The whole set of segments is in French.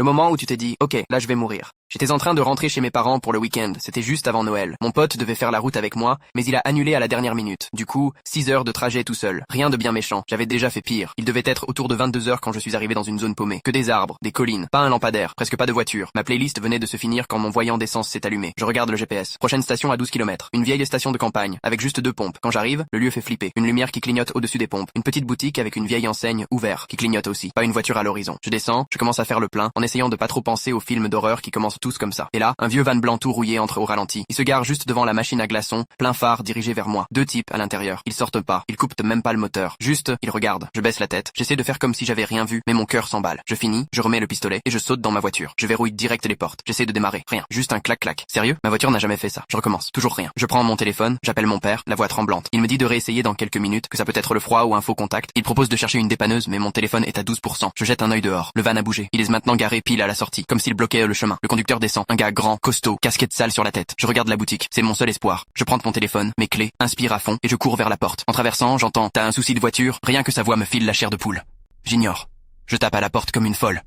Le moment où tu t'es dit, ok, là je vais mourir. J'étais en train de rentrer chez mes parents pour le week-end, c'était juste avant Noël. Mon pote devait faire la route avec moi, mais il a annulé à la dernière minute. Du coup, 6 heures de trajet tout seul. Rien de bien méchant, j'avais déjà fait pire. Il devait être autour de 22 heures quand je suis arrivé dans une zone paumée. Que des arbres, des collines, pas un lampadaire, presque pas de voiture. Ma playlist venait de se finir quand mon voyant d'essence s'est allumé. Je regarde le GPS. Prochaine station à 12 km. Une vieille station de campagne, avec juste 2 pompes. Quand j'arrive, le lieu fait flipper. Une lumière qui clignote au-dessus des pompes. Une petite boutique avec une vieille enseigne ouverte, qui clignote aussi. Pas une voiture à l'horizon. Je descends, je commence à faire le plein, en essayant de pas trop penser aux films d'horreur qui commencent tous comme ça. Et là, un vieux van blanc tout rouillé entre au ralenti. Il se gare juste devant la machine à glaçons, plein phare dirigé vers moi. 2 types à l'intérieur. Ils sortent pas. Ils coupent même pas le moteur. Juste, ils regardent. Je baisse la tête. J'essaie de faire comme si j'avais rien vu, mais mon cœur s'emballe. Je finis, je remets le pistolet et je saute dans ma voiture. Je verrouille direct les portes. J'essaie de démarrer. Rien. Juste un clac-clac. Sérieux? Ma voiture n'a jamais fait ça. Je recommence. Toujours rien. Je prends mon téléphone, j'appelle mon père, la voix tremblante. Il me dit de réessayer dans quelques minutes, que ça peut être le froid ou un faux contact. Il propose de chercher une dépanneuse, mais mon téléphone est à 12%. Je jette un œil dehors. Le van a bougé. Il est maintenant garé pile à la sortie, comme s'il bloquait le chemin. Le conducteur descend. Un gars grand, costaud, casquette sale sur la tête. Je regarde la boutique. C'est mon seul espoir. Je prends mon téléphone, mes clés, inspire à fond et je cours vers la porte. En traversant, j'entends « T'as un souci de voiture ?» Rien que sa voix me file la chair de poule. J'ignore. Je tape à la porte comme une folle.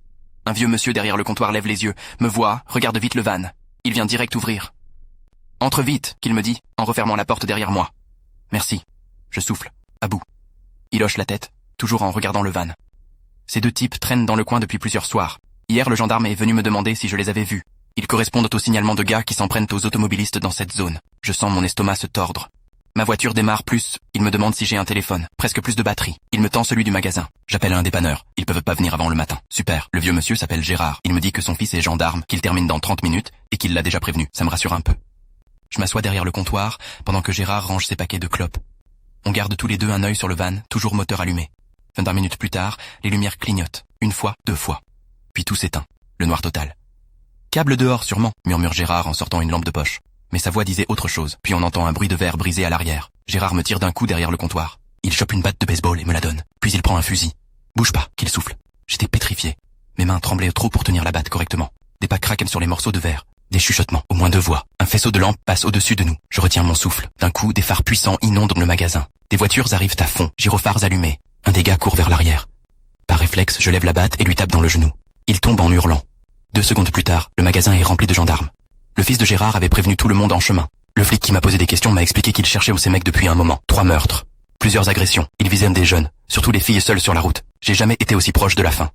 Un vieux monsieur derrière le comptoir lève les yeux, me voit, regarde vite le van. Il vient direct ouvrir. « Entre vite !» qu'il me dit, en refermant la porte derrière moi. « Merci. » Je souffle, à bout. Il hoche la tête, toujours en regardant le van. Ces 2 types traînent dans le coin depuis plusieurs soirs. Hier, le gendarme est venu me demander si je les avais vus. Ils correspondent au signalement de gars qui s'en prennent aux automobilistes dans cette zone. Je sens mon estomac se tordre. Ma voiture démarre plus. Il me demande si j'ai un téléphone. Presque plus de batterie. Il me tend celui du magasin. J'appelle un dépanneur. Ils peuvent pas venir avant le matin. Super. Le vieux monsieur s'appelle Gérard. Il me dit que son fils est gendarme, qu'il termine dans 30 minutes et qu'il l'a déjà prévenu. Ça me rassure un peu. Je m'assois derrière le comptoir pendant que Gérard range ses paquets de clopes. On garde tous les deux un œil sur le van, toujours moteur allumé. 20 minutes plus tard, les lumières clignotent. 1 fois, 2 fois. Puis tout s'éteint. Le noir total. Câble dehors sûrement, murmure Gérard en sortant une lampe de poche. Mais sa voix disait autre chose, puis on entend un bruit de verre brisé à l'arrière. Gérard me tire d'un coup derrière le comptoir. Il chope une batte de baseball et me la donne. Puis il prend un fusil. Bouge pas, qu'il souffle. J'étais pétrifié. Mes mains tremblaient trop pour tenir la batte correctement. Des pas craquent sur les morceaux de verre. Des chuchotements, au moins 2 voix. Un faisceau de lampes passe au-dessus de nous. Je retiens mon souffle. D'un coup, des phares puissants inondent le magasin. Des voitures arrivent à fond, gyrophares allumés. Un des gars court vers l'arrière. Par réflexe, je lève la batte et lui tape dans le genou. Il tombe en hurlant. 2 secondes plus tard, le magasin est rempli de gendarmes. Le fils de Gérard avait prévenu tout le monde en chemin. Le flic qui m'a posé des questions m'a expliqué qu'il cherchait ces mecs depuis un moment. 3 meurtres. Plusieurs agressions. Il visait des jeunes. Surtout les filles seules sur la route. J'ai jamais été aussi proche de la fin.